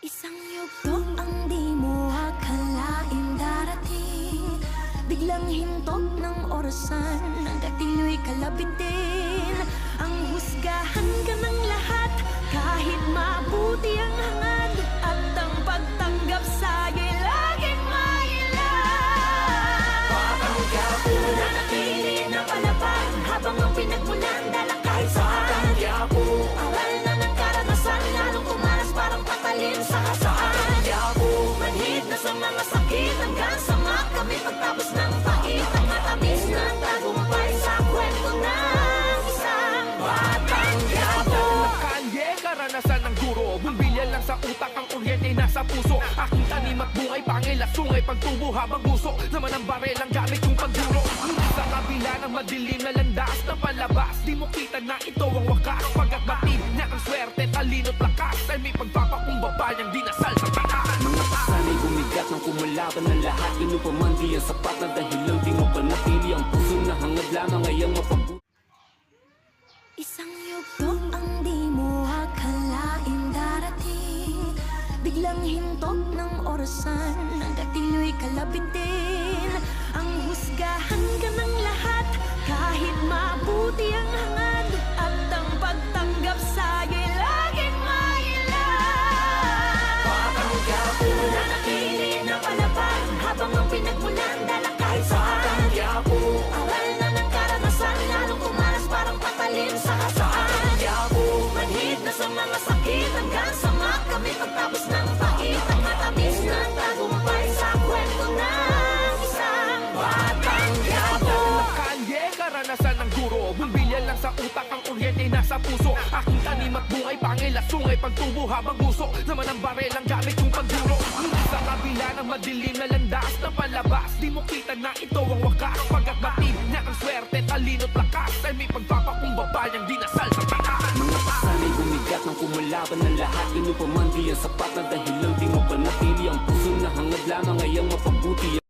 Isang yugto ang di mo akalain darating, biglang hintok ng orasan, hanggang tilo'y kalapit din. Ang husgahan ka ng lahat, kahit mabuti ang hangad, at ang pagtanggap sa'yo'y laging mailan. Patanggap mo na napili na palaban, habang ang pinagmulan dala kahit saan. Patanggap mo aral na ng karanasan, lalong kumalas parang patalin sa kasaan. Patanggap mo manhid na sa mga sakit, hanggang sama kami pagtapos ng pait. Ang matamis na tagumpay sa kwento ng isang patanggap mo. Kalye, karanasan ng guro, bumbilyan lang sa utak, ang kuryente nasa puso. Aking tanim at bungay, pangil at sungay, pagtubo habang gusto naman ang barel ang gamit kong pagduro. Sa kabila ng madilim na landas na palabas, di mo kita na ito ang wakas. Pagkat batid na ang swerte, talino't lakas, ay may pagpapakumbaba niyang dinasal sa taas. Mga pasanay bumigat ng kumulaban ng lahat, ganun pa man di yan sapat na dahil lang di mo panatili ang puso na hangad lamang ay ang mapabuti. Isang yugto ang di mo akalain darating, biglang hintok ng orasan, hanggang tilo'y kalapit din. Ang husgahan ka ng lahat, kahit mabuti ang hangad, at ang pagtanggap sa'yo'y laging mailan. Patanggap mo na napili na palaban, habang ang pinagmulan dala kahit saan. Patanggap mo aral na ng karanasan, lalong kumalas parang patalin sa kasaan. Patanggap mo manhid na sa mga sakit, hanggang sama kami pagtapos ng pait. Ang matamis na tagumpay sa kwento ng isang patanggap mo. Kalye, karanasan ng guro, bumbilyan lang sa utak, ang kuryente nasa puso. Aking tanim at bungay, pangil at sungay, pagtubo habang gusto naman ang barel ang gamit kong pagduro. Sa kabila ng madilim na landas na palabas, di mo kita na ito ang wakas. Pagkat batid na ang swerte, talino't lakas, ay may pagpapakumbaba niyang dinasal sa taas. Mga pasanay bumigat ng kumulaban ng lahat, ganun pa man di yan sapat na dahil lang di mo panatili ang puso na hangad lamang ay ang mapabuti.